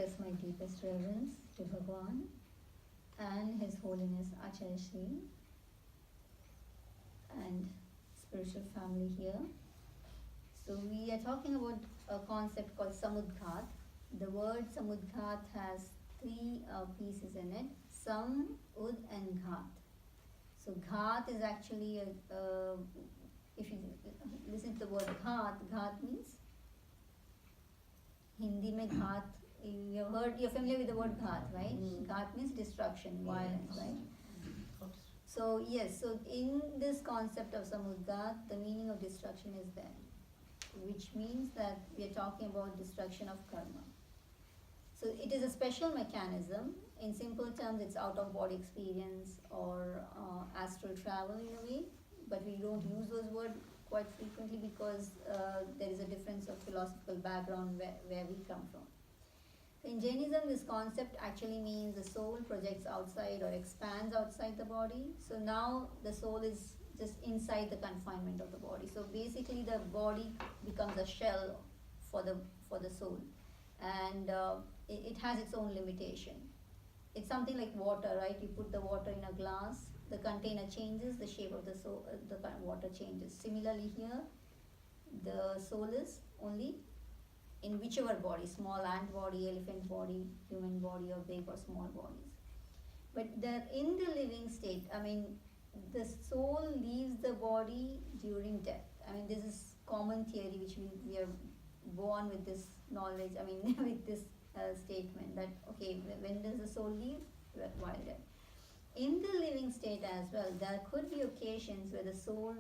express my deepest reverence to Bhagwan and His Holiness Acharya Shri and spiritual family here. So we are talking about a concept called Samudghat. The word Samudghat has three pieces in it: Sam, Ud and Ghat. So Ghat is actually if you listen to the word Ghat, Ghat means Hindi mein Ghat. You're familiar with the word Ghat, right? Ghat means destruction, violence, right? So yes, so in this concept of Samudghat, the meaning of destruction is there, which means that we are talking about destruction of karma. So it is a special mechanism. In simple terms, it's out-of-body experience or astral travel in a way, but we don't use those words quite frequently because there is a difference of philosophical background where we come from. In Jainism, this concept actually means the soul projects outside or expands outside the body. So now the soul is just inside the confinement of the body. So basically the body becomes a shell for the soul, and it has its own limitation. It's something like water, right? You put the water in a glass, the container changes, the shape of the soul, the water changes. Similarly here, the soul is only in whichever body, small ant body, elephant body, human body, or big or small bodies. But in the living state, I mean, the soul leaves the body during death. I mean, this is common theory which we are born with this knowledge, I mean, with this statement that, okay, when does the soul leave? While dead. In the living state as well, there could be occasions where the soul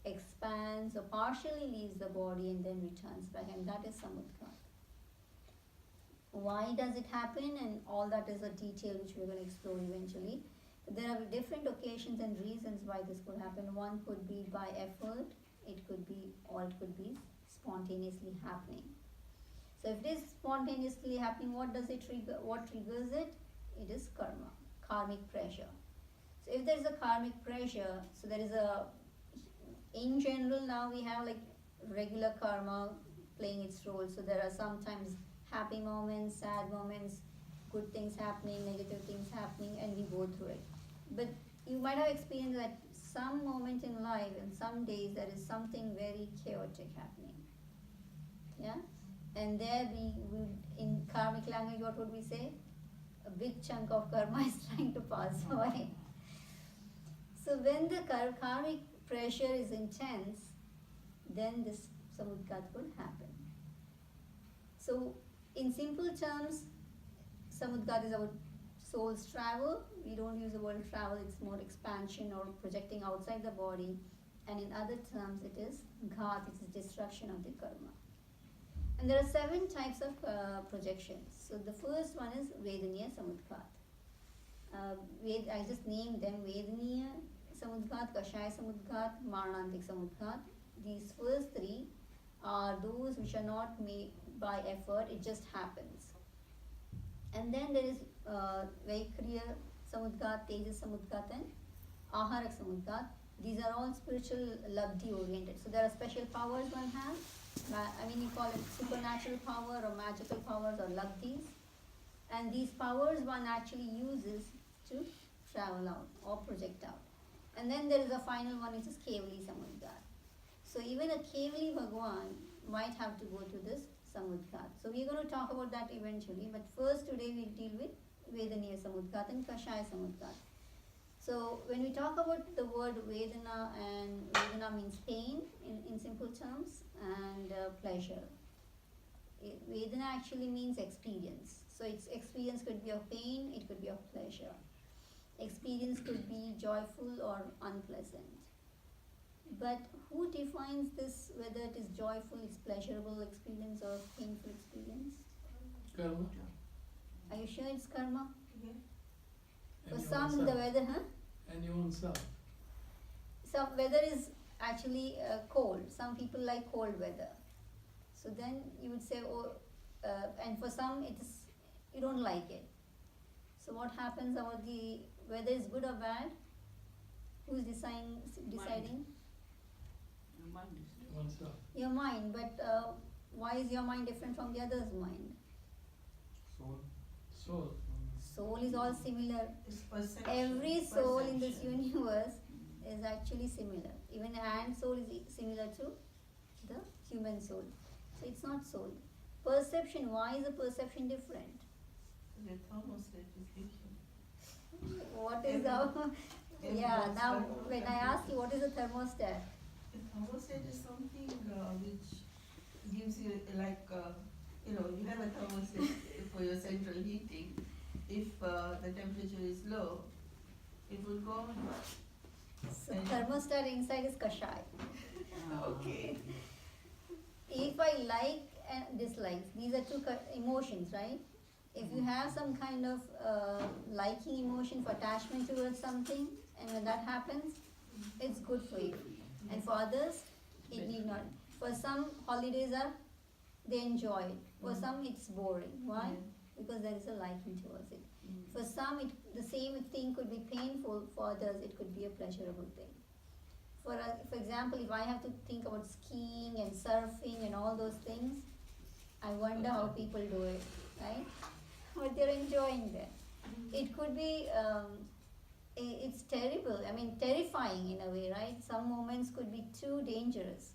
expands or partially leaves the body and then returns back, and that is Samudghat. Why does it happen? And all that is a detail which we're going to explore eventually. There are different occasions and reasons why this could happen. One could be by effort, it could be spontaneously happening. So if it is spontaneously happening, what does it trigger? What triggers it? It is karma, karmic pressure. So if there is a karmic pressure, so there is in general now we have like regular karma playing its role. So there are sometimes happy moments, sad moments, good things happening, negative things happening, and we go through it. But you might have experienced that some moment in life and some days there is something very chaotic happening. Yeah? And there we would, in karmic language, what would we say? A big chunk of karma is trying to pass away. So when the karmic pressure is intense, then this Samudghat will happen. So in simple terms, Samudghat is our soul's travel. We don't use the word travel, it's more expansion or projecting outside the body. And in other terms, it is Ghat, it is destruction of the karma. And there are 7 types of projections. So the first one is Vedaniya Samudghat. I just named them: Vedaniya Samudghat, Kashaya Samudghat, Maranantik Samudghat. These first 3 are those which are not made by effort, it just happens. And then there is Vaikriya Samudghat, Tejas Samudghat, and Aharak Samudghat. These are all spiritual labdhi oriented. So there are special powers one has. I mean, you call it supernatural power or magical powers or labdhis. And these powers one actually uses to travel out or project out. And then there is a final one which is Kevali Samudghat. So even a Kevali Bhagwan might have to go to this Samudghat. So we're going to talk about that eventually. But first today we'll deal with Vedaniya Samudghat and Kashaya Samudghat. So when we talk about the word Vedana, and Vedana means pain in simple terms, and pleasure. Vedana actually means experience. So its experience could be of pain, it could be of pleasure. Experience could be joyful or unpleasant. But who defines this, whether it is joyful, it's pleasurable experience or painful experience? Karma. Are you sure it's karma? Yeah. For some, the weather, And your own self. Some weather is actually cold. Some people like cold weather. So then you would say, and for some it is, you don't like it. So what happens about the whether is good or bad? Who's deciding? Your mind is Oneself. Your mind. But why is your mind different from the other's mind? Soul. Soul. Soul is all similar. It's perception. Every soul in this Perception. universe is actually similar. Even ant soul is similar to the human soul. So it's not soul. Perception, why is the perception different? The thermostat is different. What is the yeah, Everyone's now thermostat when I ask you what is a thermostat? The thermostat is something which gives you you have a thermostat for your central heating. If the temperature is low, it will go on. So And- thermostat inside is Kashaya. Okay. If I like and dislike, these are two emotions, right? If you have some kind of liking emotion for attachment towards something, and when that happens, it's good for you. And for others, it need not. For some, holidays they enjoy it. For some, it's boring. Why? Because there is a liking towards it. For some, the same thing could be painful. For others, it could be a pleasurable thing. For example, if I have to think about skiing and surfing and all those things, I wonder how people do it, right? But they're enjoying that. It could be, it's terrible. I mean, terrifying in a way, right? Some moments could be too dangerous,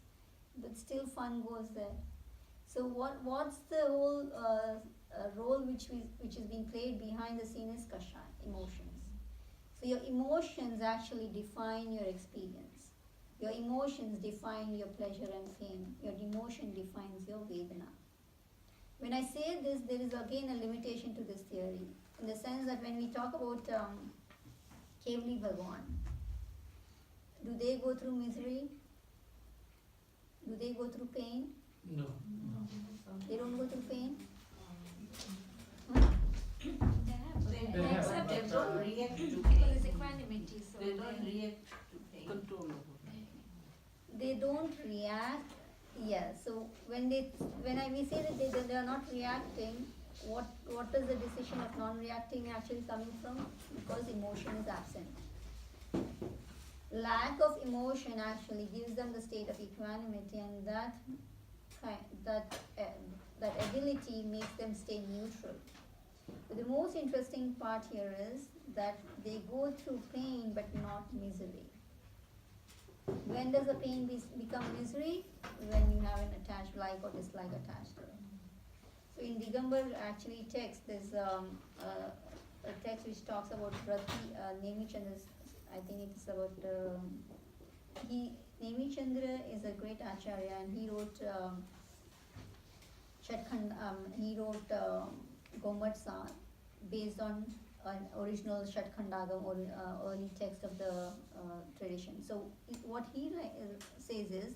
but still fun goes there. So what's the whole role which is being played behind the scene is Kashaya, emotions. So your emotions actually define your experience. Your emotions define your pleasure and pain. Your emotion defines your Vedana. When I say this, there is again a limitation to this theory, in the sense that when we talk about Kevli Bhagwan, do they go through misery? Do they go through pain? No. They don't go through pain? They have, accept, they but, don't react to Because pain. it's equanimity, so They don't react to pain. Control. They don't react. Yeah. So when we say that they are not reacting, what is the decision of non-reacting actually coming from? Because emotion is absent. Lack of emotion actually gives them the state of equanimity, and that ability makes them stay neutral. But the most interesting part here is that they go through pain but not misery. When does the pain become misery? When you have an attached like or dislike attached to it. So in Digambar actually text, there's a text which talks about Rati, Nemichandra's, I think it's about, Nemichandra is a great acharya, and he wrote Gomatsa based on an original Shatkhandagam or early text of the tradition. So what he says is,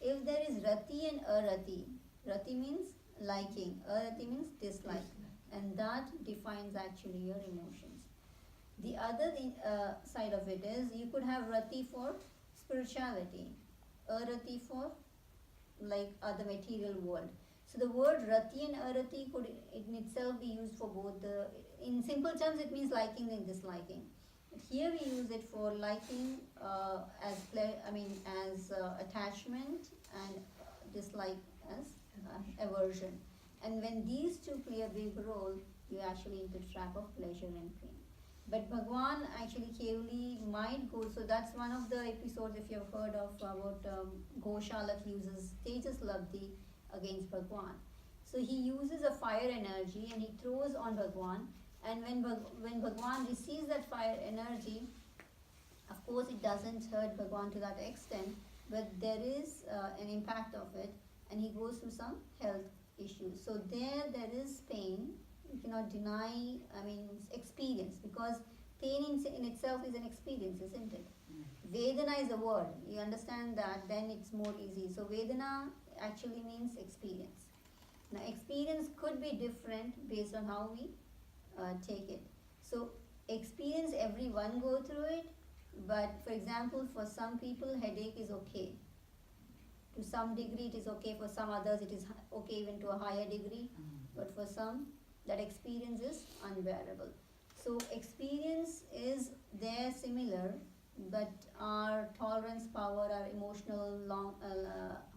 if there is Rati and Arati, Rati means liking, Arati means dislike, and that defines actually your emotions. The other side of it is, you could have Rati for spirituality, Arati for like the material world. So the word Rati and Arati could in itself be used for both. In simple terms, it means liking and disliking. But here we use it for liking as attachment, and dislike as aversion. And when these two play a big role, you actually into the trap of pleasure and pain. But Bhagwan actually Kevli might go, so that's one of the episodes, if you've heard of, about Goshalak uses Tejas Labdhi against Bhagwan. So he uses a fire energy and he throws on Bhagwan, and when Bhagwan receives that fire energy, of course it doesn't hurt Bhagwan to that extent, but there is an impact of it, and he goes through some health issues. So there is pain. You cannot deny, experience, because pain in itself is an experience, isn't it? Vedana is a word. You understand that, then it's more easy. So Vedana actually means experience. Now experience could be different based on how we take it. So experience, everyone go through it, but for example, for some people headache is okay. To some degree it is okay, for some others it is okay even to a higher degree, but for some that experience is unbearable. So experience is there similar, but our tolerance power, our emotional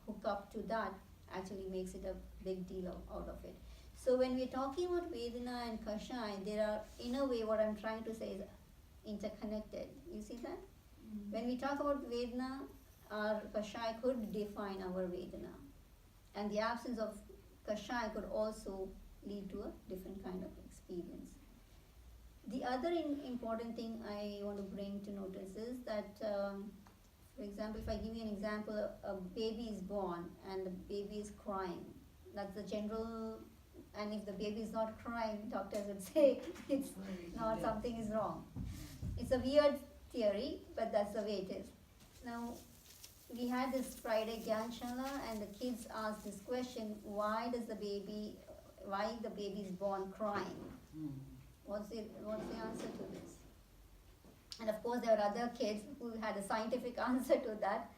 hook up to that actually makes it a big deal out of it. So when we're talking about Vedana and Kashaya, there are, in a way, what I'm trying to say is interconnected. You see that? When we talk about Vedana, our Kashaya could define our Vedana. And the absence of Kashaya could also lead to a different kind of experience. The other important thing I want to bring to notice is that, for example, if I give you an example, a baby is born and the baby is crying. That's the general, and if the baby is not crying, doctors would say it's not, something is wrong. It's a weird theory, but that's the way it is. Now, we had this Friday Gyanshala and the kids asked this question, why the baby is born crying? What's the answer to this? And of course there were other kids who had a scientific answer to that,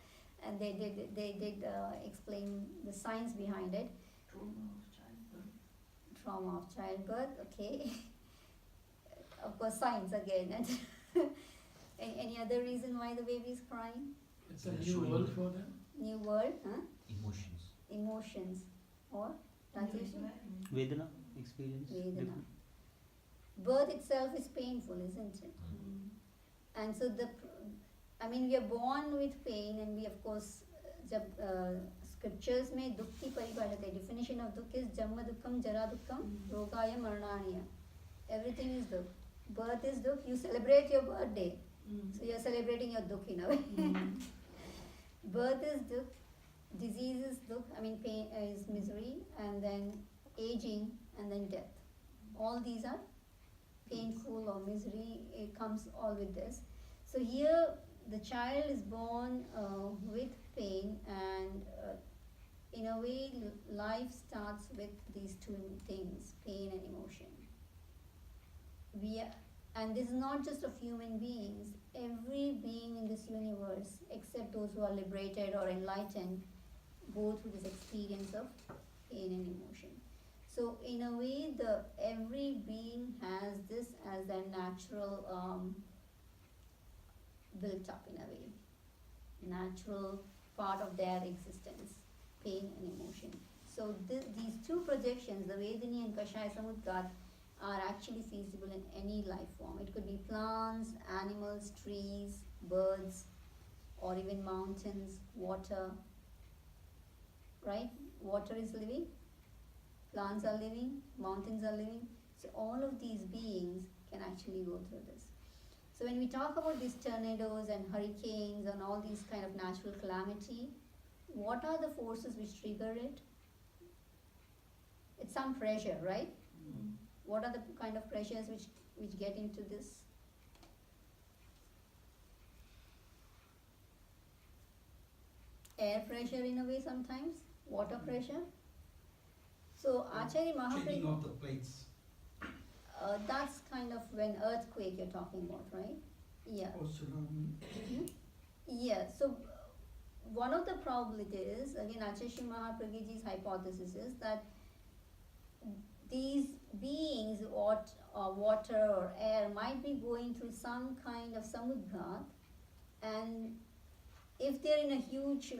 and they did explain the science behind it. Trauma of childbirth, okay. Of course science again. And any other reason why the baby is crying? It's a new world for them. New world, huh? Emotions. Or Rajesh? Vedana experience. Vedana. Different. Birth itself is painful, isn't it? And so we are born with pain, and we of course, scriptures में दुख की परिभाषा है. Definition of दुख is जन्म दुखम, जरा दुखम, रोगाय मरणाय. Everything is dukh. Birth is dukh. You celebrate your birthday, so you are celebrating your dukh in a way. Birth is dukh. Disease is dukh. Pain is misery, and then aging, and then death. All these are painful or misery. It comes all with this. So here the child is born with pain, and in a way life starts with these two things, pain and emotion. And this is not just of human beings. Every being in this universe, except those who are liberated or enlightened, go through this experience of pain and emotion. So in a way, every being has this as their natural built up, in a way, natural part of their existence, pain and emotion. So these two projections, the Vedaniya and Kashaya Samudghata, are actually feasible in any life form. It could be plants, animals, trees, birds, or even mountains, water, right? Water is living, plants are living, mountains are living. So all of these beings can actually go through this. So when we talk about these tornadoes and hurricanes and all these kind of natural calamity, what are the forces which trigger it? It's some pressure, right? What are the kind of pressures which get into this? Air pressure in a way sometimes, water pressure. So Acharya Changing Mahaprabhu, of the plates. that's kind of when earthquake you're talking about, right? Yeah. Or tsunami. Yeah, so one of the probabilities, again Acharya Mahapragyaji's hypothesis is that these beings, water or air, might be going through some kind of samudghata, and if they're in a huge,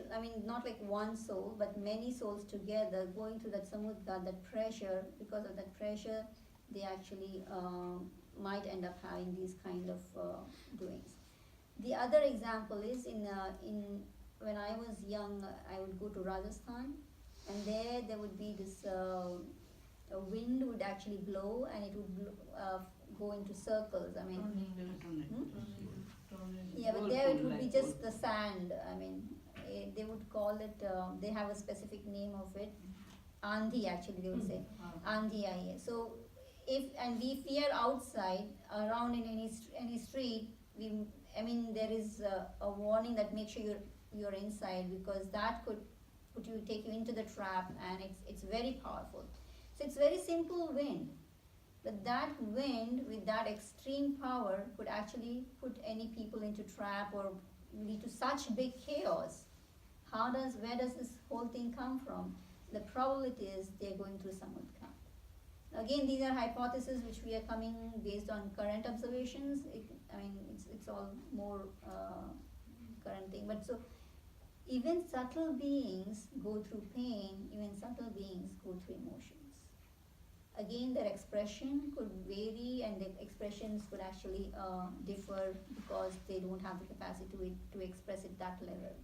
not like one soul, but many souls together going through that samudghata, that pressure, because of that pressure, they actually might end up having these kind of doings. The other example is when I was young, I would go to Rajasthan, and there would be this a wind would actually blow, and it would go into circles. Yeah, but there it would be just the sand. They would call it, they have a specific name of it. Andhi, actually, they would say. Andhi, yeah. So, if we are outside, around in any street, there is a warning that make sure you're inside, because that could take you into the trap, and it's very powerful. So it's very simple wind, but that wind with that extreme power could actually put any people into trap or lead to such big chaos. Where does this whole thing come from? The probability is they're going through samudghata. Again, these are hypotheses which we are coming based on current observations. It's all more current thing. But so even subtle beings go through pain. Even subtle beings go through emotions. again their expression could vary, and the expressions could actually differ because they don't have the capacity to express it that level.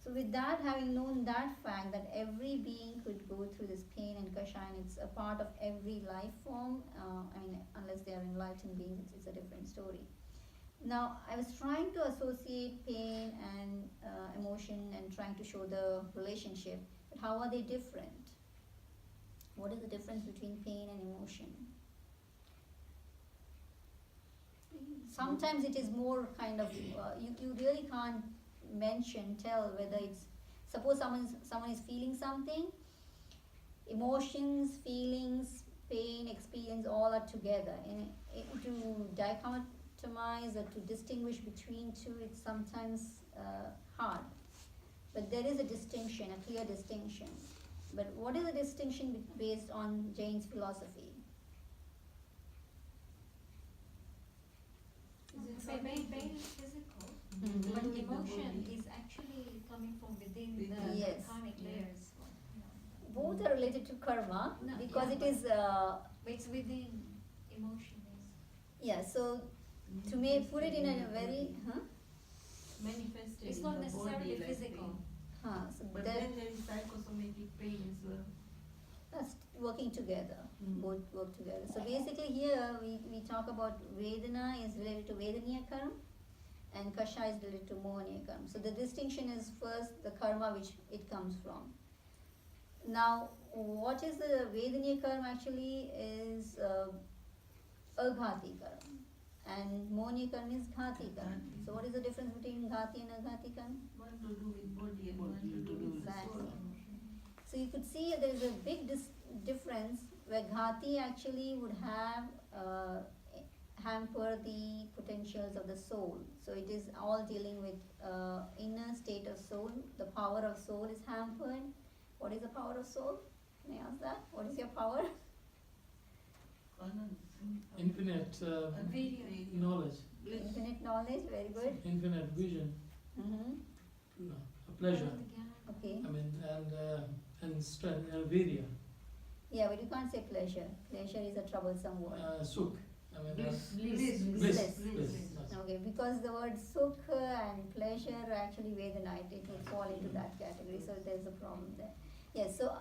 So with that, having known that fact that every being could go through this pain and kashaya, and it's a part of every life form, unless they are enlightened beings, it's a different story. Now, I was trying to associate pain and emotion and trying to show the relationship, but how are they different? What is the difference between pain and emotion? Sometimes it is more kind of, you really can't tell whether it's, suppose someone is feeling something, emotions, feelings, pain, experience, all are together. And to dichotomize or to distinguish between two, it's sometimes hard. But there is a distinction, a clear distinction. But what is the distinction based on Jain's philosophy? Pain is physical, Mm-hmm. but emotion is actually coming from within the Yes. karmic layers. Both are related to karma No, because yeah, it is, But it's within emotion is. yeah, so to put it in a very, Manifested It's in not the necessarily body like physical. pain. so But that, then there is psychosomatic pain as well. that's working together. Mm. Both work together. So basically here we talk about Vedana is related to Vedaniya karma and Kashaya is related to Mohaniya karma. So the distinction is first the karma which it comes from. Now what is the Vedaniya karma actually is aghati karma, and Mohaniya karma is ghati karma. Ghati. So what is the difference between ghati and aghati karma? One to do with body and one to do with the Exactly. soul. So you could see there is a big difference where ghati actually would have hamper the potentials of the soul. So it is all dealing with inner state of soul. The power of soul is hampered. What is the power of soul? Can I ask that? What is your power? Infinite Video. knowledge, Infinite knowledge. Very good. infinite vision, Mm-hmm. pleasure. Okay. I mean, and strength, virya, Yeah, but you can't say pleasure. Pleasure is a troublesome word. sukh. I mean, Bliss. bliss, Bliss. bliss. Okay, because the word sukh and pleasure are actually Vedana, it will fall into that category, so there's a problem there. Yes, so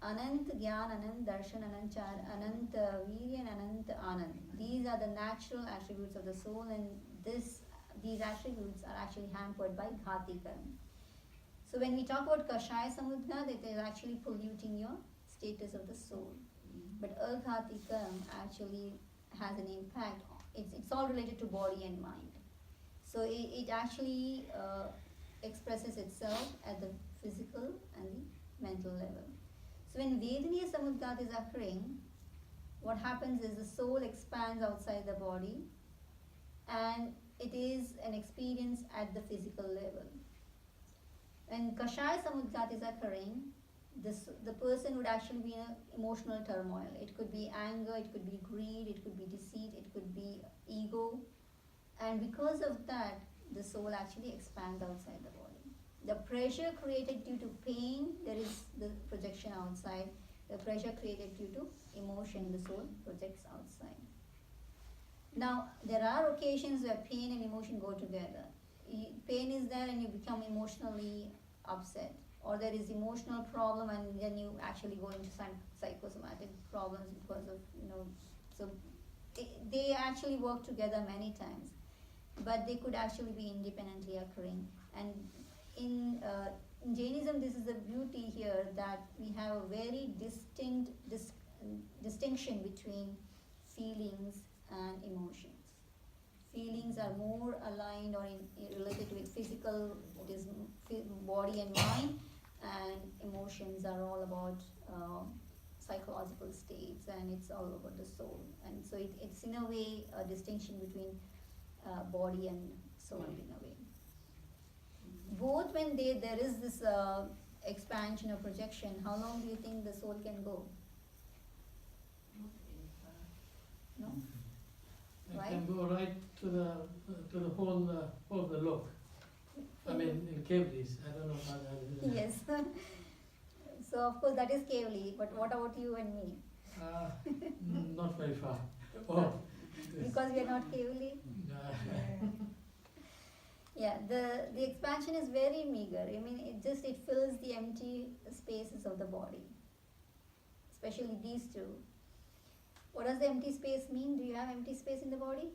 Anant Gyan, Anant Darshan, Anant Char, Anant Virya and Anant Anand. These are the natural attributes of the soul, and these attributes are actually hampered by Ghati Karma. So when we talk about Kashaya Samudghata, it is actually polluting your status of the soul. But Aghati Karma actually has an impact. It's all related to body and mind. So it actually expresses itself at the physical and the mental level. So when Vedaniya Samudghata is occurring, what happens is the soul expands outside the body, and it is an experience at the physical level. When Kashaya Samudghata is occurring, the person would actually be in an emotional turmoil. It could be anger, it could be greed, it could be deceit, it could be ego. And because of that, the soul actually expands outside the body. The pressure created due to pain, there is the projection outside. The pressure created due to emotion, the soul projects outside. Now, there are occasions where pain and emotion go together. Pain is there and you become emotionally upset, or there is emotional problem and then you actually go into psychosomatic problems because of, so they actually work together many times, but they could actually be independently occurring. And in Jainism, this is the beauty here, that we have a very distinct distinction between feelings and emotions. Feelings are more aligned or related with physical, it is body and mind, and emotions are all about psychological states, and it's all about the soul. And so it's in a way a distinction between body and soul in a way. Both when there is this expansion or projection, how long do you think the soul can go? No? It Right? can go right to the whole of the look. I mean, in cavities. I don't know how that is. Yes. So of course that is Kevali, but what about you and me? Not very far. Oh, this, Because we are not Kevali. Yeah, the expansion is very meager. I mean, it fills the empty spaces of the body, especially these two. What does the empty space mean? Do you have empty space in the body?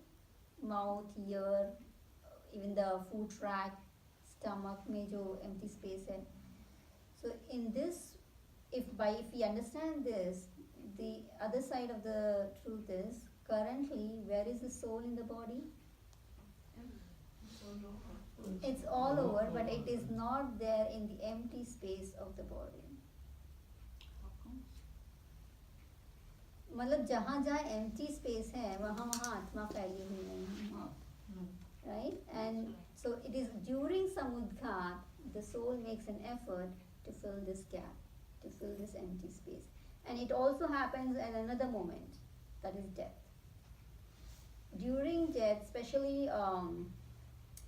Mouth, ear, even the food tract, stomach में जो empty space है. So in this, if we understand this, the other side of the truth is currently where is the soul in the body? It's all over, but it is not there in the empty space of the body. मतलब जहाँ जहाँ empty space है वहाँ वहाँ आत्मा फैली हुई है, right? And so it is during Samudghat the soul makes an effort to fill this gap, to fill this empty space, and it also happens at another moment, that is death. During death, especially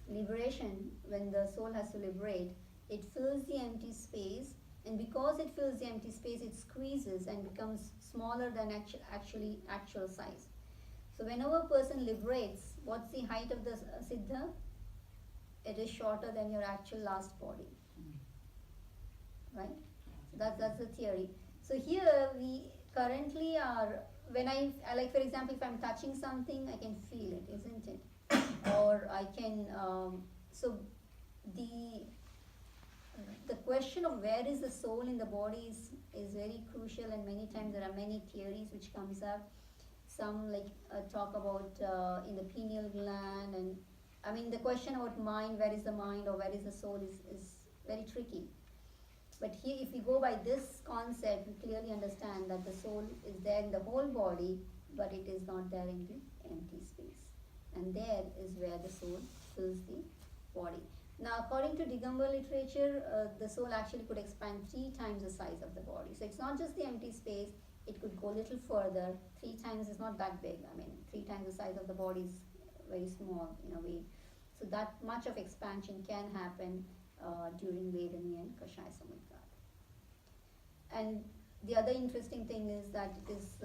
liberation, when the soul has to liberate, it fills the empty space, and because it fills the empty space, it squeezes and becomes smaller than actual size. So whenever a person liberates, what's the height of the siddha? It is shorter than your actual last body, right? That's the theory. So here we currently are, when I like, for example, if I'm touching something, I can feel it, isn't it? Or I can, so the question of where is the soul in the body is very crucial, and many times there are many theories which comes up. Some talk about in the pineal gland, and I mean the question about mind, where is the mind or where is the soul is very tricky. But here if we go by this concept, we clearly understand that the soul is there in the whole body, but it is not there in the empty space. And there is where the soul fills the body. Now, according to Digambar literature, the soul actually could expand 3 times the size of the body. So it's not just the empty space, it could go a little further. 3 times is not that big. I mean, 3 times the size of the body is very small in a way. So that much of expansion can happen during Vedaniya and Kashaya Samudghata. And the other interesting thing is that it is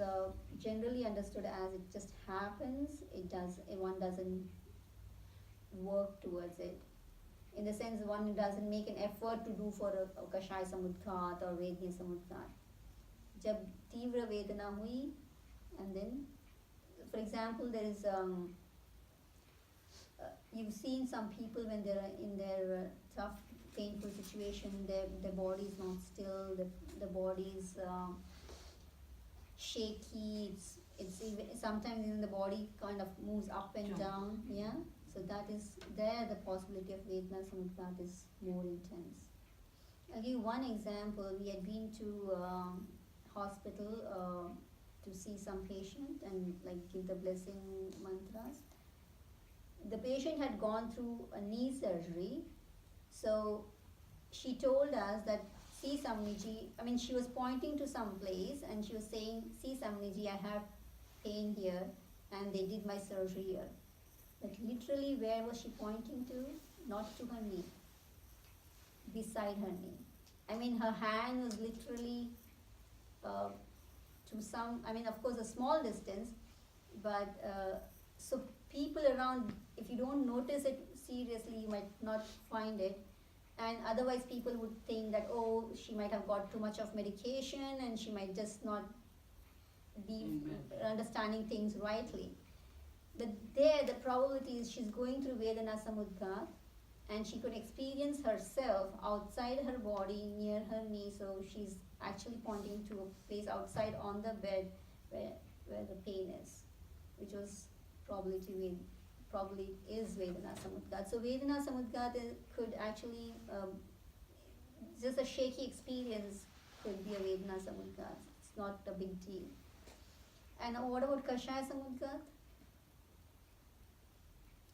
generally understood as it just happens. One doesn't work towards it. In the sense, one doesn't make an effort to do for a Kashaya Samudghata or Vedaniya Samudghata. Jab Tivra Vedana hui, and then, for example, there is you've seen some people when they're in their tough, painful situation, their body is not still, the body is shaky, it's even, sometimes even the body kind of moves up and down, yeah? So that is, there the possibility of Vedana Samudghata is more intense. I'll give you one example. We had been to hospital to see some patient and give the blessing mantras. The patient had gone through a knee surgery, so she told us that, see Samaniji, I mean she was pointing to some place and she was saying, see Samaniji, I have pain here and they did my surgery here. But literally where was she pointing to? Not to her knee, beside her knee. I mean her hand was literally to some, I mean of course a small distance, but so people around, if you don't notice it seriously, you might not find it, and otherwise people would think that, oh, she might have got too much of medication and she might just not be understanding things rightly. But there the probability is she's going through Vedana Samudghata and she could experience herself outside her body near her knee, so she's actually pointing to a place outside on the bed where the pain is, which was probably is Vedana Samudghata. So Vedana Samudghata could actually, just a shaky experience could be a Vedana Samudghata. It's not a big deal. And what about Kashaya Samudghata?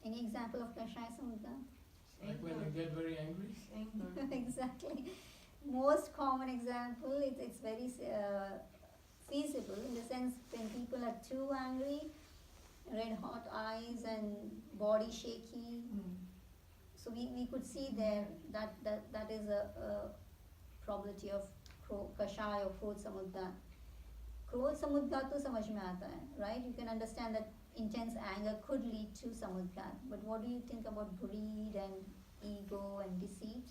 Any example of Kashaya Samudghata? Like when you get very angry? Anger. Exactly. Most common example, it's very feasible in the sense when people are too angry, red hot eyes and body shaky. So we could see there that is a probability of Kashaya or Krodh Samudghata. क्रोध समुद्घात तो समझ में आता है, right? You can understand that intense anger could lead to samudghat. But what do you think about greed and ego and deceit?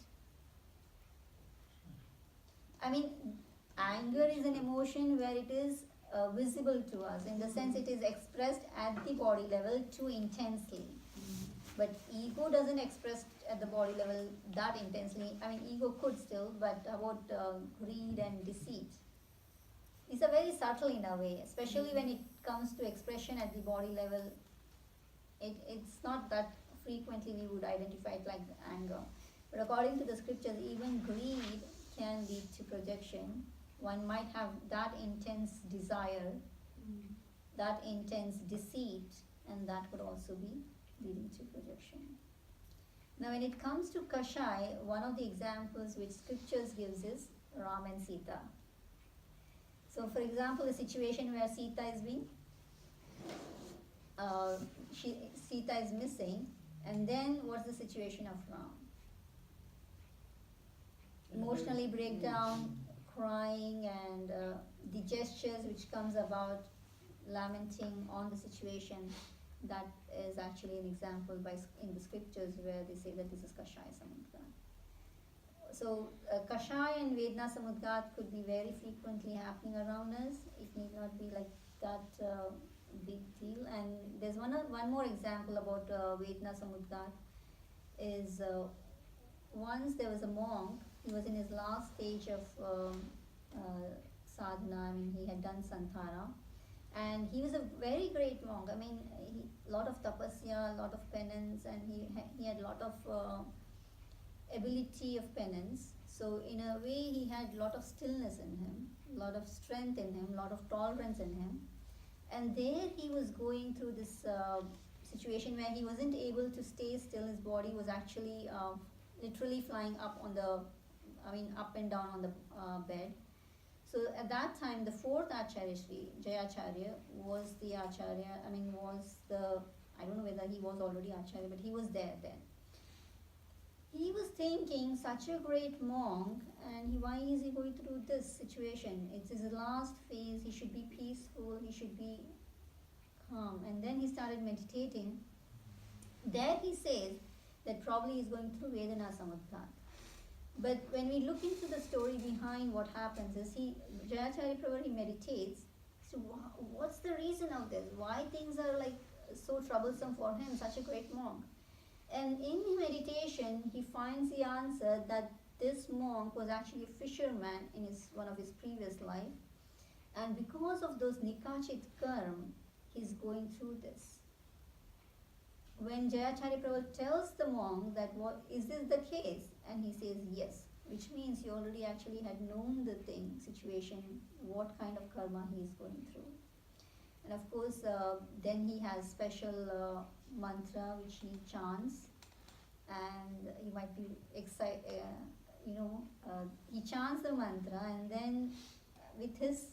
I mean, anger is an emotion where it is visible to us, in the sense it is expressed at the body level too intensely. But ego doesn't express at the body level that intensely. I mean, ego could still, but about greed and deceit, these are very subtle in a way, especially when it comes to expression at the body level. It's not that frequently we would identify it like anger. But according to the scriptures, even greed can lead to projection. One might have that intense desire, that intense deceit, and that could also be leading to projection. Now when it comes to Kashaya, one of the examples which scriptures gives is Ram and Sita. So for example, a situation where Sita is being, Sita is missing, and then what's the situation of Ram? Emotionally breakdown, crying, and the gestures which comes about lamenting on the situation. That is actually an example in the scriptures where they say that this is Kashaya Samudghata. So Kashaya and Vedana Samudghata could be very frequently happening around us. It need not be like that big deal. And there's one more example about Vedana Samudghata is once there was a monk. He was in his last stage of sadhana. I mean, he had done santhara. And he was a very great monk. I mean, a lot of tapasya, a lot of penance, and he had a lot of ability of penance. So in a way, he had a lot of stillness in him, a lot of strength in him, a lot of tolerance in him. And there he was going through this situation where he wasn't able to stay still. His body was actually literally flying up and down on the bed. So at that time, the fourth Acharya Sri, Jayacharya, was the Acharya, I don't know whether he was already Acharya, but he was there then. He was thinking, such a great monk, and why is he going through this situation? It's his last phase, he should be peaceful, he should be calm. And then he started meditating. There he says that probably he's going through Vedana Samudghata. But when we look into the story behind what happens is Jayacharya Prabhu, he meditates. So what's the reason of this? Why things are like so troublesome for him, such a great monk? And in meditation, he finds the answer that this monk was actually a fisherman in one of his previous life. And because of those nikachit karma, he's going through this. When Jayacharya Prabhu tells the monk that is this the case? And he says yes, which means he already actually had known the situation, what kind of karma he is going through. And of course, then he has special mantra which he chants, and he might be excited, he chants the mantra, and then with his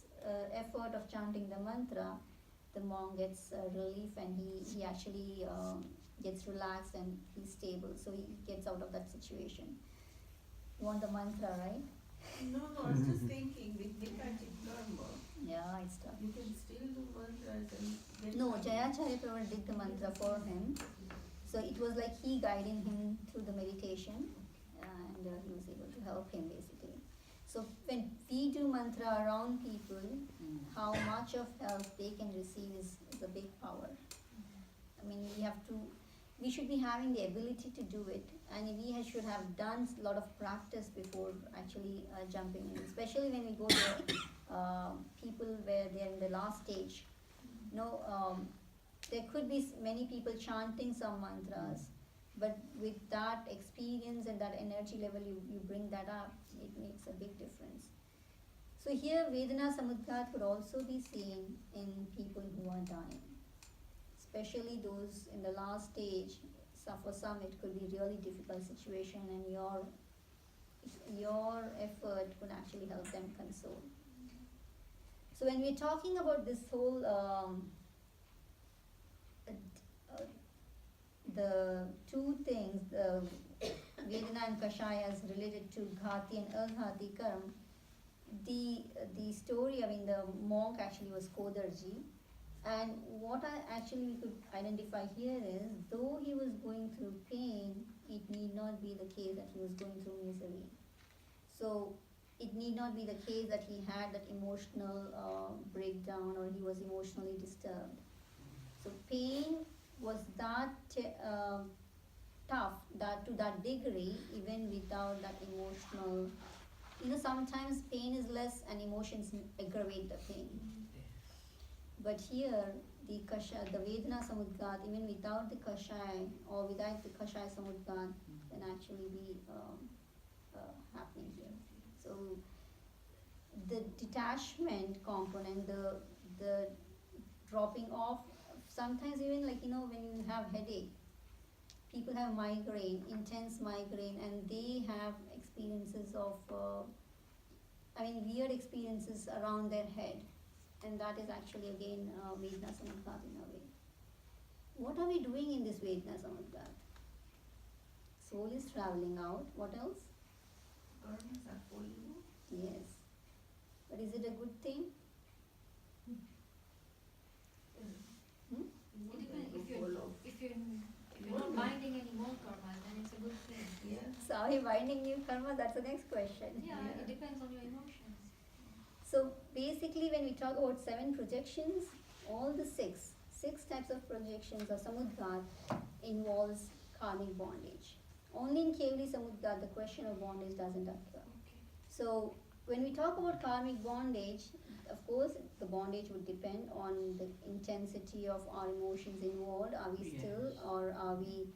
effort of chanting the mantra, the monk gets relief, and he actually gets relaxed and he's stable, so he gets out of that situation. You want the mantra, right? No, I was just thinking with Nikachit karma, Yeah, it's tough. you can still do mantras and get No, karma. Jayacharya Prabhu did the mantra for him. So it was like he guiding him through the meditation, and he was able to help him basically. So when we do mantra around people, how much of help they can receive is a big power. I mean, we should be having the ability to do it, and we should have done a lot of practice before actually jumping in, especially when we go to people where they're in the last stage. There could be many people chanting some mantras, but with that experience and that energy level, you bring that up, it makes a big difference. So here Vedana Samudghata could also be seen in people who are dying, especially those in the last stage. So for some it could be really difficult situation, and your effort could actually help them console. So when we're talking about this whole the two things, the Vedana and Kashaya is related to Ghati and Aghati karma, the story, I mean, the monk actually was Kodarji, and what we could identify here is, though he was going through pain, it need not be the case that he was going through misery. So it need not be the case that he had that emotional breakdown or he was emotionally disturbed. So pain was that tough, that to that degree, even without that emotional. Sometimes pain is less and emotions aggravate the pain. But here, the Vedana Samudghata, even without the Kashaya or without the Kashaya Samudghata, can actually be happening here. So the detachment component, the dropping off, sometimes even when you have headache, people have migraine, intense migraine, and they have experiences of, weird experiences around their head, and that is actually again Vedana Samudghata in a way. What are we doing in this Vedana Samudghata? Soul is traveling out. What else? Karmas are falling. Yes. But is it a good thing? It depends. If you're not binding any more karma, then it's a good thing. Yeah. So are you binding new karma? That's the next question. Yeah, it depends on your emotions. So basically, when we talk about 7 projections, all the six types of projections or samudghat involves karmic bondage. Only in Kevali Samudghat the question of bondage doesn't occur. Okay. So when we talk about karmic bondage, of course the bondage would depend on the intensity of our emotions involved. Are we still, or are we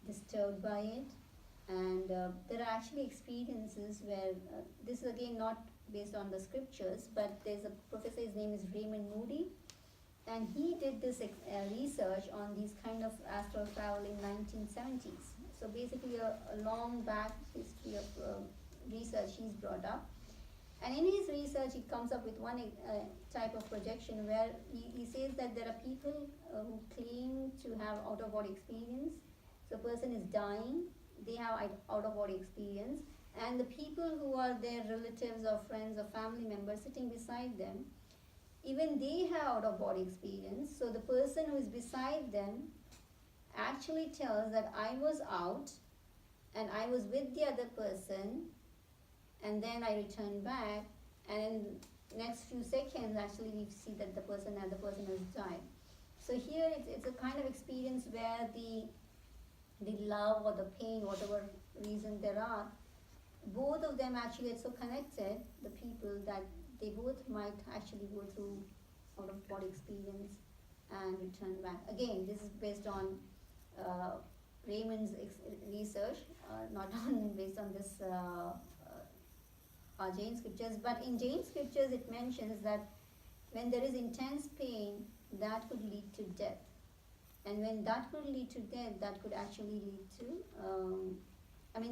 disturbed by it? And there are actually experiences where this is again not based on the scriptures, but there's a professor, his name is Raymond Moody, and he did this research on these kind of astral travel in 1970s. So basically a long back history of research he's brought up. And in his research, he comes up with one type of projection where he says that there are people who claim to have out-of-body experience. So a person is dying, they have out-of-body experience, and the people who are their relatives or friends or family members sitting beside them, even they have out-of-body experience. So the person who is beside them actually tells that I was out and I was with the other person, and then I returned back, and in next few seconds actually we see that the person has died. So here it's a kind of experience where the love or the pain, whatever reason there are, both of them actually are so connected, the people, that they both might actually go through out of body experience and return back. Again, this is based on Raymond's research, not based on this Jain scriptures. But in Jain scriptures it mentions that when there is intense pain, that could lead to death. And when that could lead to death, that could actually lead to,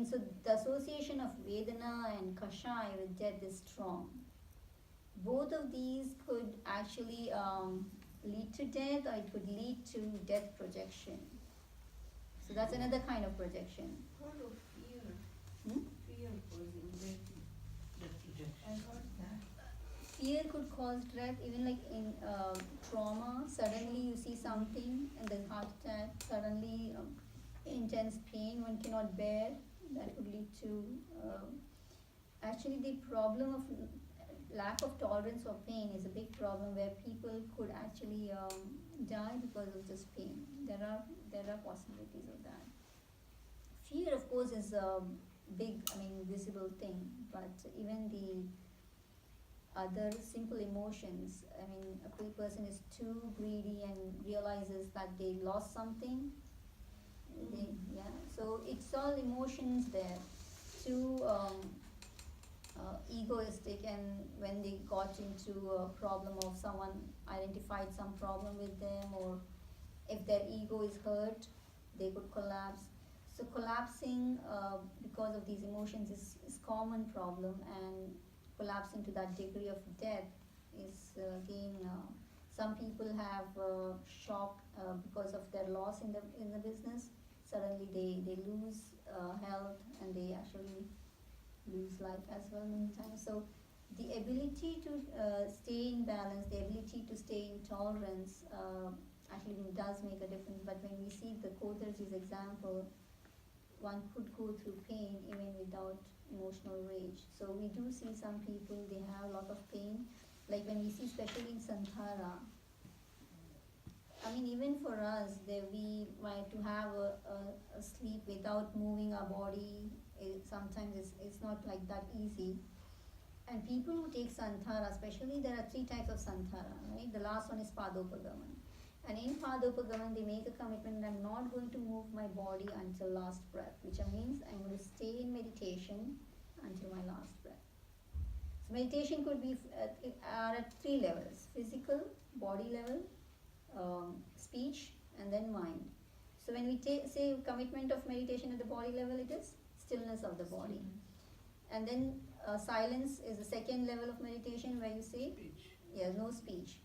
so the association of Vedana and Kashaya with death is strong. Both of these could actually lead to death, or it could lead to death projection. So that's another kind of projection. Part of fear. Hmm? Fear causing death. I heard that. Fear could cause death, even like in trauma. Suddenly you see something and there's heart attack, suddenly intense pain one cannot bear, that could lead to actually the problem of lack of tolerance for pain is a big problem, where people could actually die because of this pain. There are possibilities of that. Fear, of course, is a big, visible thing, but even the other simple emotions, a person is too greedy and realizes that they lost something, so it's all emotions there, too egoistic, and when they got into a problem of someone identified some problem with them, or if their ego is hurt, they could collapse. So collapsing because of these emotions is common problem, and collapsing to that degree of death is again, some people have shock because of their loss in the business. Suddenly they lose health, and they actually lose life as well many times. So the ability to stay in balance, the ability to stay in tolerance actually does make a difference. But when we see the Kodarji's example, one could go through pain even without emotional rage. So we do see some people, they have a lot of pain. Like when we see, especially in Santhara, I mean, even for us, we might to have a sleep without moving our body. Sometimes it's not like that easy. And people who take Santhara, especially there are 3 types of Santhara, right? The last one is Padopagaman. And in Padopagaman, they make a commitment that I'm not going to move my body until last breath, which means I'm going to stay in meditation until my last breath. So meditation could be at 3 levels: physical, body level, speech, and then mind. So when we say commitment of meditation at the body level, it is stillness of the body. And then silence is the second level of meditation, where you say no speech.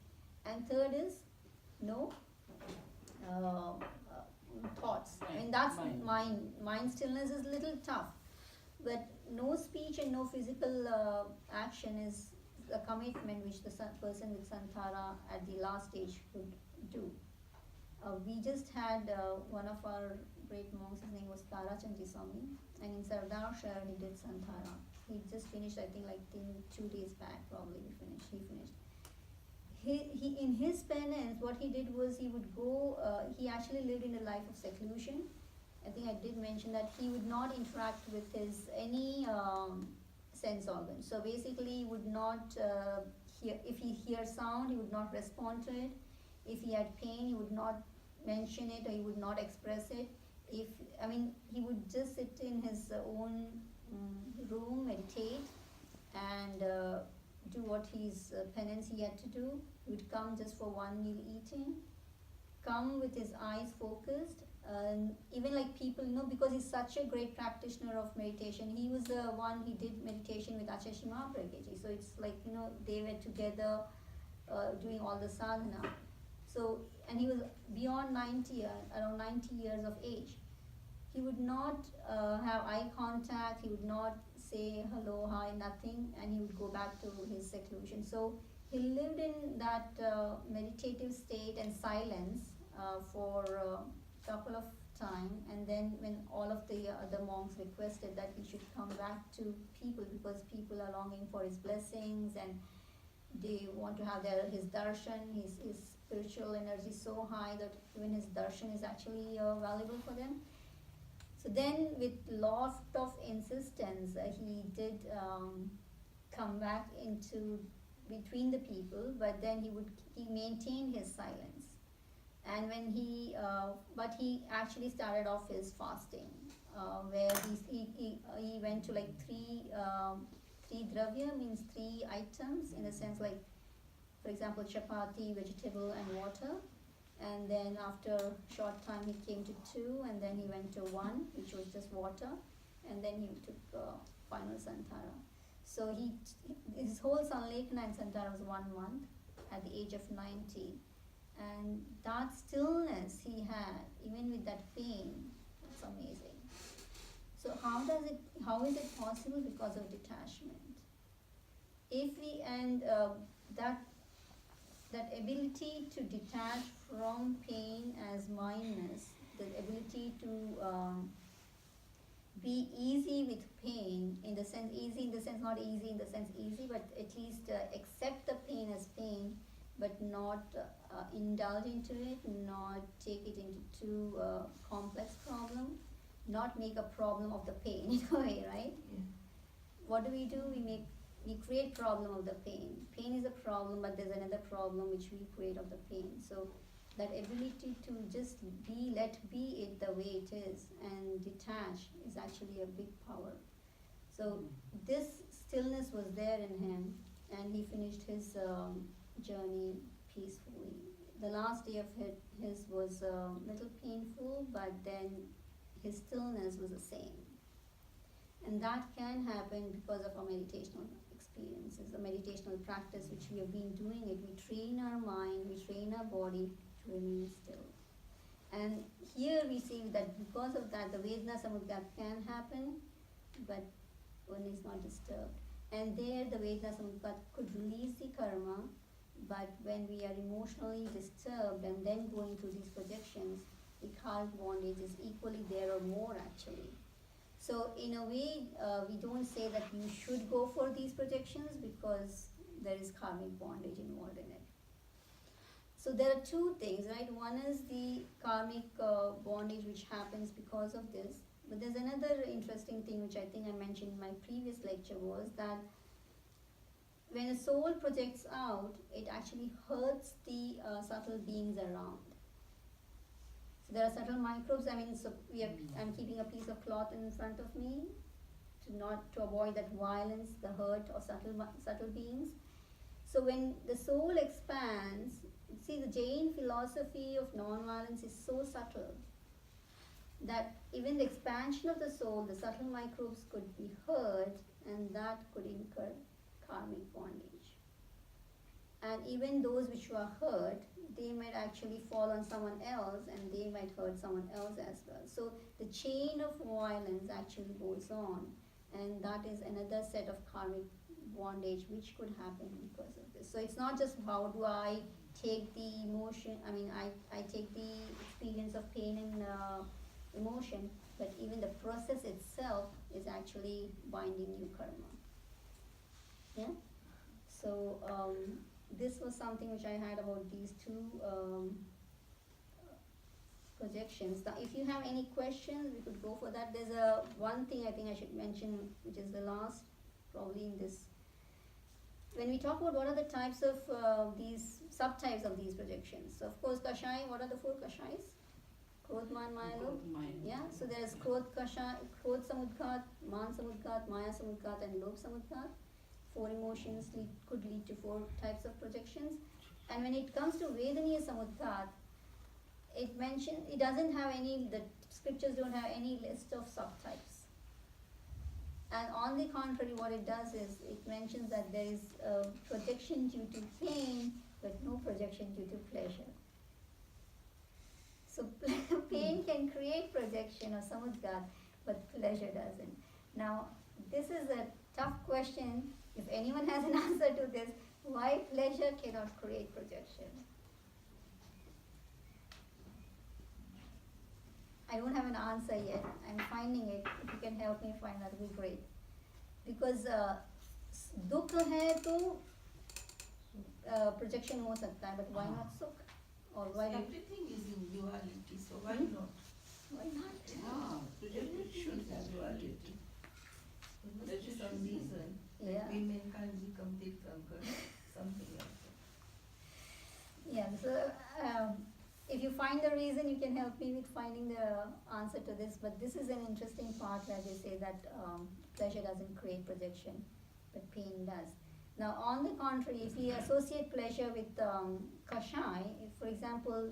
And third is no thoughts. I mean, that's mind stillness is a little tough, but no speech and no physical action is a commitment which the person with Santhara at the last stage could do. We just had one of our great monks, his name was Tarachandji Swami, and in Sardar Shahar he did Santhara. He just finished, I think, 2 days back probably he finished. He in his penance, what he did was he would go, he actually lived in a life of seclusion. I think I did mention that he would not interact with any sense organ. So basically he would not hear, if he hears sound, he would not respond to it. If he had pain, he would not mention it, or he would not express it. He would just sit in his own room, meditate, and do what his penance he had to do. He would come just for one meal eating, come with his eyes focused. Even like people, because he's such a great practitioner of meditation, he was the one, he did meditation with Acharya Pragyaji. So it's like, they were together doing all the sadhana. So, and he was beyond 90, around 90 years of age. He would not have eye contact, he would not say hello, hi, nothing, and he would go back to his seclusion. So he lived in that meditative state and silence for a couple of time, and then when all of the other monks requested that he should come back to people, because people are longing for his blessings and they want to have his darshan, his spiritual energy so high that even his darshan is actually valuable for them. So then with lot of insistence, he did come back into between the people, but then he maintained his silence. And when he actually started off his fasting, where he went to three dravya, means 3 items, in a sense, like for example chapati, vegetable, and water. And then after a short time he came to 2, and then he went to 1, which was just water, and then he took final Santhara. So his whole Sanlekhana and Santhara was 1 month at the age of 90. And that stillness he had, even with that pain, that's amazing. So how is it possible? Because of detachment. That ability to detach from pain as mindness, the ability to be easy with pain, not easy in the sense easy, but at least accept the pain as pain, but not indulge into it, not take it into too complex problem, not make a problem of the pain in a way, right? Yeah. What do? We create problem of the pain. Pain is a problem, but there's another problem which we create of the pain. So that ability to just let be it the way it is and detach is actually a big power. So this stillness was there in him, and he finished his journey peacefully. The last day of his was a little painful, but then his stillness was the same. And that can happen because of our meditational experiences, the meditational practice which we have been doing it. We train our mind, we train our body to remain still. And here we see that because of that, the Vedana Samudghata can happen, but when it's not disturbed. And there the Vedana Samudghata could release the karma, but when we are emotionally disturbed and then going through these projections, the karmic bondage is equally there or more actually. So in a way, we don't say that you should go for these projections because there is karmic bondage involved in it. So there are two things, right? One is the karmic bondage which happens because of this. But there's another interesting thing which I think I mentioned in my previous lecture was that when a soul projects out, it actually hurts the subtle beings around. So there are subtle microbes. I mean, so I'm keeping a piece of cloth in front of me to avoid that violence, the hurt of subtle beings. So when the soul expands, see, the Jain philosophy of non-violence is so subtle that even the expansion of the soul, the subtle microbes could be hurt, and that could incur karmic bondage. And even those which were hurt, they might actually fall on someone else, and they might hurt someone else as well. So the chain of violence actually goes on, and that is another set of karmic bondage which could happen because of this. So it's not just how do I take the emotion, I take the experience of pain and emotion, but even the process itself is actually binding you karma. Yeah? So this was something which I had about these two projections. Now if you have any questions, we could go for that. There's one thing I think I should mention, which is the last, probably in this. When we talk about what are the types of these subtypes of these projections, so of course Kashaya, what are the 4 Kashayas? Krodh, Man, Maya, Lobh. Yeah, so there's Krodh Samudghata, Man Samudghata, Maya Samudghata, and Lobh Samudghata. 4 emotions could lead to 4 types of projections. And when it comes to Vedaniya Samudghata, it doesn't have any, the scriptures don't have any list of subtypes. And on the contrary, what it does is, it mentions that there is a projection due to pain, but no projection due to pleasure. So pain can create projection or samudghata, but pleasure doesn't. Now, this is a tough question. If anyone has an answer to this, why pleasure cannot create projection? I don't have an answer yet. I'm finding it. If you can help me find that, would be great. Because dukh hai to projection ho sakta hai, but why not sukh? Or why not? Everything is in duality, so why not? Why not? Everything is in duality. There is some reason that women can't become Tirthankar, something like that. Yeah, so if you find the reason, you can help me with finding the answer to this. But this is an interesting part where they say that pleasure doesn't create projection, but pain does. Now, on the contrary, if we associate pleasure with Kashaya, if, for example,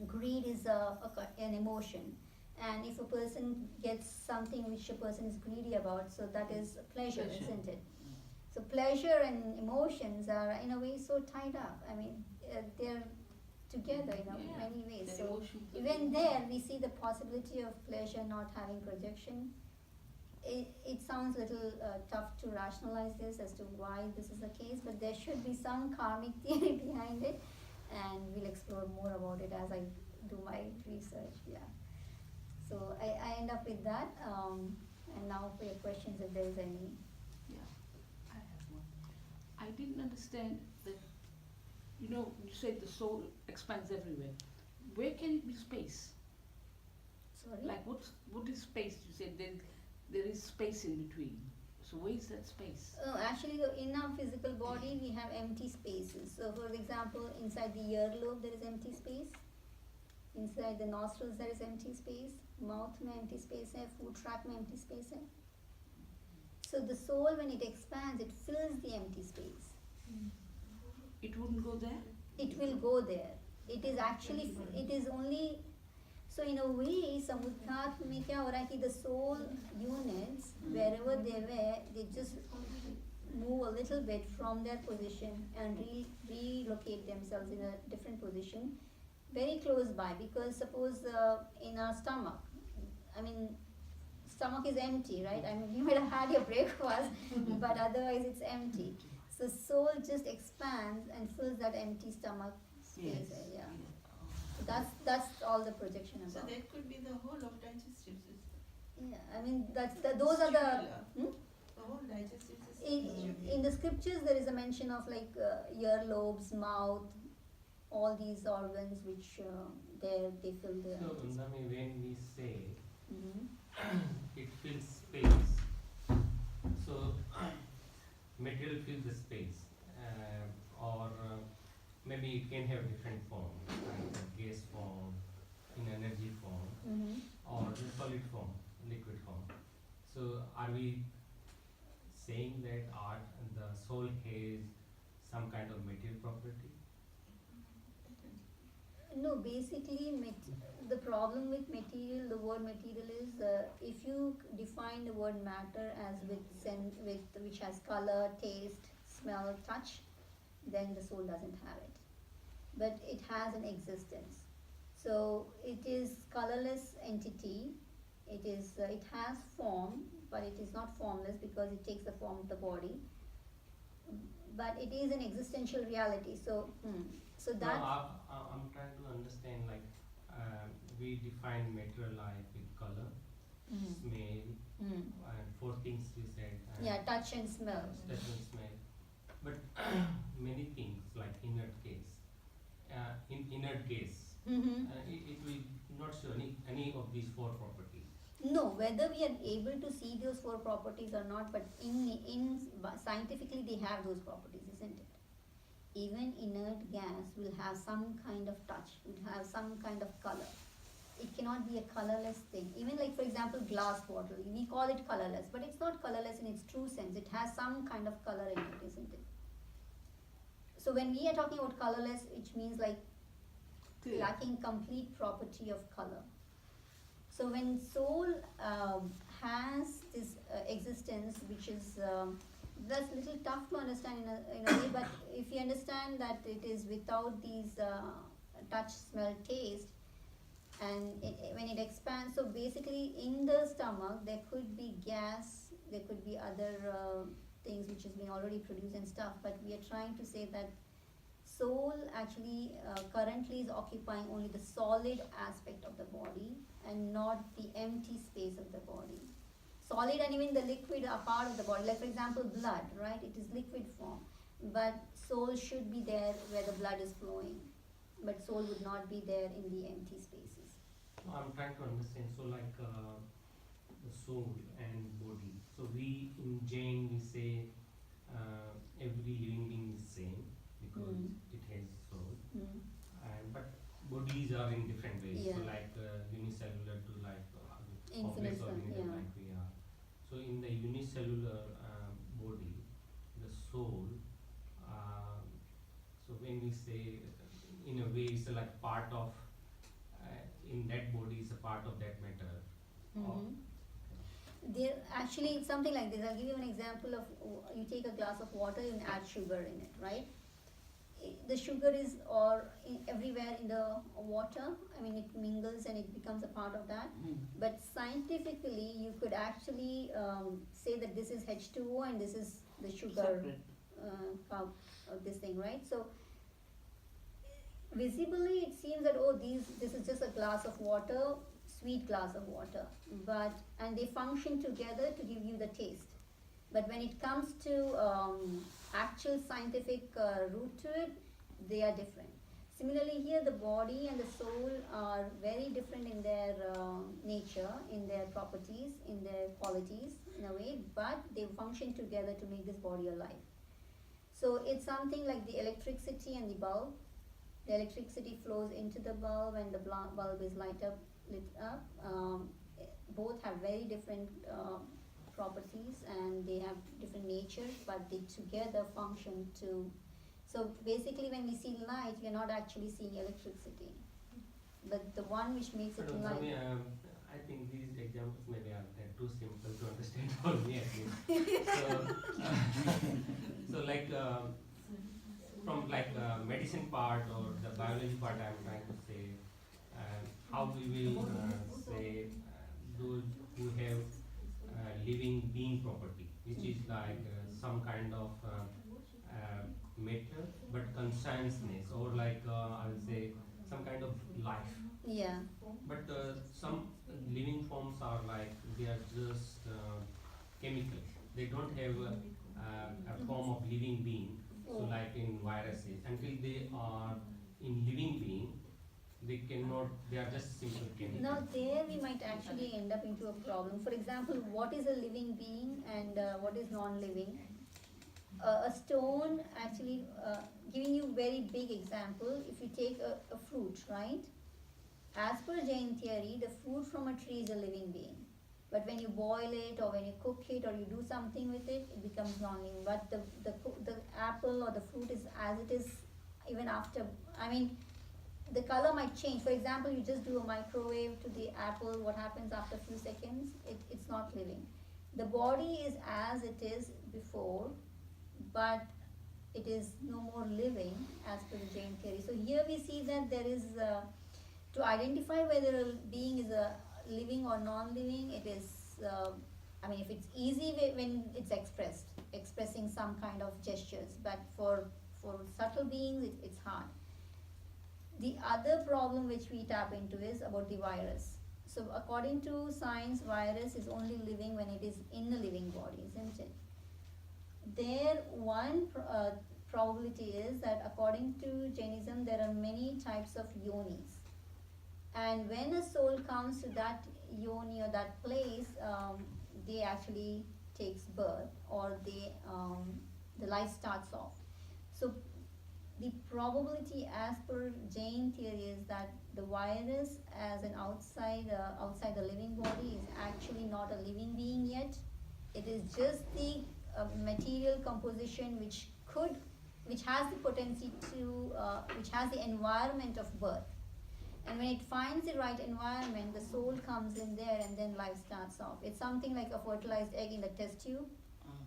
greed is an emotion, and if a person gets something which a person is greedy about, so that is pleasure, isn't it? So pleasure and emotions are in a way so tied up. I mean, they're together in many ways. So even there, we see the possibility of pleasure not having projection. It sounds a little tough to rationalize this as to why this is the case, but there should be some karmic theory behind it, and we'll explore more about it as I do my research. Yeah. So I end up with that, and now for your questions, if there is any. Yeah, I have one. I didn't understand that, you said the soul expands everywhere. Where can it be space? Sorry? Like what is space? You said there is space in between. So where is that space? Actually, in our physical body, we have empty spaces. So, for example, inside the earlobe, there is empty space. Inside the nostrils, there is empty space. Mouth में empty space है. Food tract में empty space है. So the soul, when it expands, it fills the empty space. It wouldn't go there? It will go there. It is actually, it is only, so in a way, Samudghata में क्या हो रहा है कि the soul units, wherever they were, they just move a little bit from their position and relocate themselves in a different position, very close by. Because suppose in our stomach, stomach is empty, right? I mean, you might have had your breakfast, but otherwise it's empty. So soul just expands and fills that empty stomach space Yes. area. So that's all the projection So about. that could be the whole of digestive system. Yeah, I mean those are the. Hmm? The whole digestive system. In the scriptures there is a mention of like earlobes, mouth, all these organs which they fill the. So, Nami, when we say Mhm. it fills space, so material fills the space, or maybe it can have different form, like a gas form, in energy form, Mhm. or in solid form, liquid form. So, are we saying that art, the soul has some kind of material property? No, basically the problem with material, the word material is if you define the word matter as with which has color, taste, smell, touch, then the soul doesn't have it. But it has an existence. So it is colorless entity. It has form, but it is not formless because it takes the form of the body. But it is an existential reality. So No, that. I'm trying to understand, like, we define material life with color, Mhm. smell, Mm. and four things you said. Yeah, touch and smell. Touch and smell. But many things like inert case. In inert case, Mm-hmm. it will not show any of these four properties. No, whether we are able to see those four properties or not, but scientifically they have those properties, isn't it? Even inert gas will have some kind of touch, will have some kind of color. It cannot be a colorless thing. Even like for example glass bottle, we call it colorless, but it's not colorless in its true sense. It has some kind of color in it, isn't it? So when we are talking about colorless, which means like Clear. lacking complete property of color. So when soul has this existence, which is that's a little tough to understand in a way, but if you understand that it is without these touch, smell, taste, and when it expands, so basically in the stomach there could be gas, there could be other things which has been already produced and stuff, but we are trying to say that soul actually currently is occupying only the solid aspect of the body and not the empty space of the body. Solid and even the liquid are part of the body, like for example blood, right? It is liquid form, but soul should be there where the blood is flowing, but soul would not be there in the empty spaces. No, I'm trying to understand. So, like the soul and body. So, we in Jain we say every living being is same because it has soul, but bodies are in different ways. Yeah. So, like unicellular to like Infinite complex one, organism yeah. like we are. So, in the unicellular body, the soul. So, when we say in a way, it's like part of. In that body is a part of that matter. There actually it's something like this. I'll give you an example of you take a glass of water and add sugar in it, right? The sugar is everywhere in the water. I mean, it mingles and it becomes a part of that. But scientifically, you could actually say that this is H2O and this is the sugar this thing, right? So visibly, it seems that this is just a glass of water, sweet glass of water, and they function together to give you the taste. But when it comes to actual scientific root to it, they are different. Similarly, here the body and the soul are very different in their nature, in their properties, in their qualities, in a way, but they function together to make this body alive. So it's something like the electricity and the bulb. The electricity flows into the bulb and the bulb is lit up. Both have very different properties and they have different natures, but they together function to. So basically, when we see light, we are not actually seeing electricity, but the one which makes it light. I think these examples maybe are too simple to understand for me at least. So like. From like medicine part or the biology part, I'm trying to say how we will say those who have living being property, which is like some kind of matter, but consciousness, or like I will say some kind of life. Yeah. But some living forms are like they are just chemical. They don't have a form of living being. So like in viruses, until they are in living being, they cannot. They are just simple chemical. Now there we might actually end up into a problem. For example, what is a living being and what is non-living? A stone actually, giving you very big example, if you take a fruit, right? As per Jain theory, the fruit from a tree is a living being. But when you boil it or when you cook it or you do something with it, it becomes non-living. But the apple or the fruit is as it is even after, I mean, the color might change. For example, you just do a microwave to the apple, what happens after a few seconds? It's not living. The body is as it is before, but it is no more living as per the Jain theory. So here we see that there is, to identify whether a being is a living or non-living, it is, I mean, if it's easy when it's expressing some kind of gestures, but for subtle beings, it's hard. The other problem which we tap into is about the virus. So according to science, virus is only living when it is in a living body, isn't it? There, one probability is that according to Jainism, there are many types of yonis. And when a soul comes to that yoni or that place, they actually takes birth, or the life starts off. So the probability as per Jain theory is that the virus as an outside the living body is actually not a living being yet. It is just the material composition which has the potency to, which has the environment of birth. And when it finds the right environment, the soul comes in there and then life starts off. It's something like a fertilized egg in the test tube,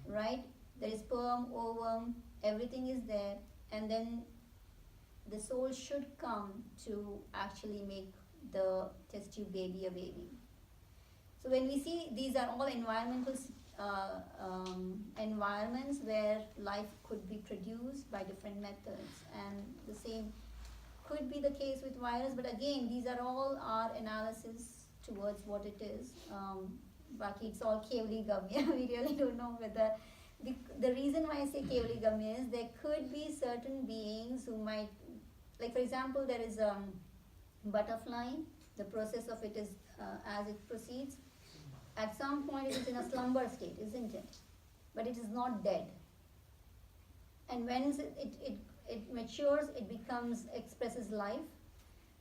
right? There is sperm, ovum, everything is there, and then the soul should come to actually make the test tube baby a baby. So when we see these are all environmental environments where life could be produced by different methods, and the same could be the case with virus, but again, these are all our analysis towards what it is. Baki, it's all Kevali Gamya. We really don't know whether, the reason why I say Kevali Gamya is there could be certain beings who might, like for example, there is butterfly, the process of it is as it proceeds. At some point it is in a slumber state, isn't it? But it is not dead. And when it matures, it expresses life.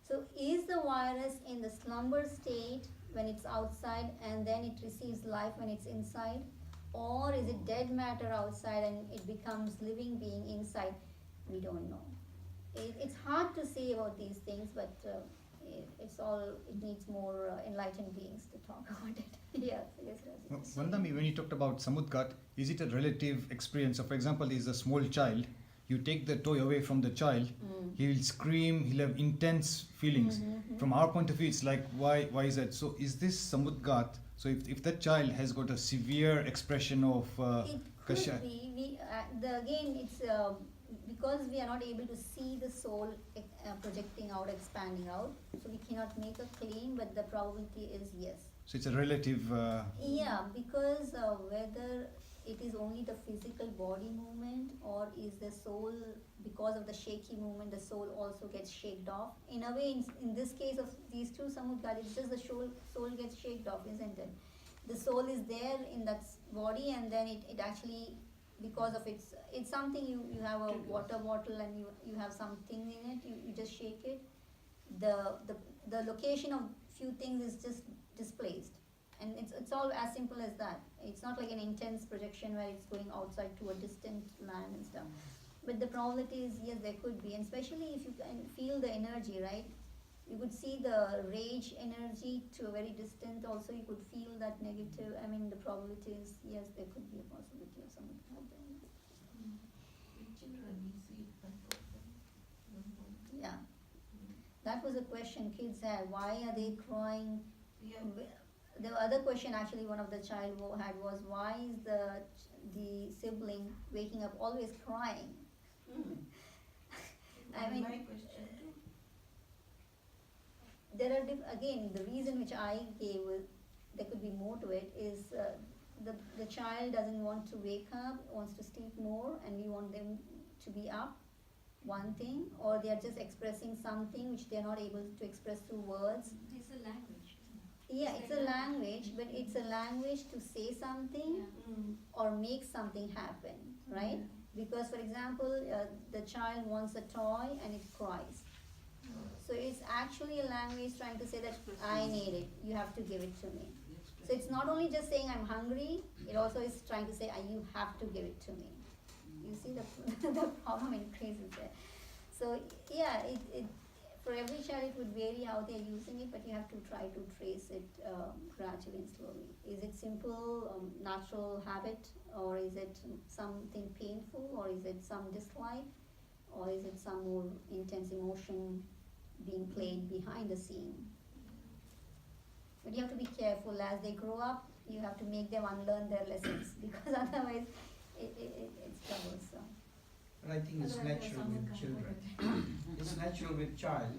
So is the virus in the slumber state when it's outside and then it receives life when it's inside? Or is it dead matter outside and it becomes living being inside? We don't know. It's hard to say about these things, but it needs more enlightened beings to talk about it. Yes. Vandami, when you talked about Samudghata, is it a relative experience? So for example, is a small child, you take the toy away from the child, he will scream, he'll have intense feelings. From our point of view, it's like, why is that? So is this Samudghata? So if that child has got a severe expression of it could Kashaya. be. Again, it's because we are not able to see the soul projecting out, expanding out, so we cannot make a claim, but the probability is yes. So it's a relative. Yeah, because whether it is only the physical body movement, or is the soul, because of the shaky movement, the soul also gets shaked off. In a way, in this case of these two Samudghata, it's just the soul gets shaked off, isn't it? The soul is there in that body, and then it actually, because of it's something, you have a water bottle and you have something in it, you just shake it. The location of few things is just displaced. And it's all as simple as that. It's not like an intense projection where it's going outside to a distant land and stuff. But the probability is yes, there could be, and especially if you can feel the energy, right? You could see the rage energy to a very distant. Also, you could feel that negative. I mean, the probability is yes, there could be a possibility of something happening. Children, we see it quite often. Yeah, that was a question kids had. Why are they crying? Yeah. the other question actually one of the child had was, why is the sibling waking up always crying? I mean, My question too. there are again, the reason which I gave was, there could be more to it, is the child doesn't want to wake up, wants to sleep more, and we want them to be up, one thing, or they are just expressing something which they are not able to express through words. It's a language, isn't it? Yeah, It's it's a like language, but it's a language to say something Yeah. or make something happen, right? Because, for example, the child wants a toy and it cries. So it's actually a language trying to say that I need it, you have to give it to me. So it's not only just saying I'm hungry, it also is trying to say you have to give it to me. You see the problem increases there. So yeah, it for every child it would vary how they're using it, but you have to try to trace it gradually and slowly. Is it simple, natural habit, or is it something painful, or is it some dislike, or is it some more intense emotion being played behind the scene? But you have to be careful as they grow up. You have to make them unlearn their lessons because otherwise it's troublesome. But I think it's natural with children. It's natural with child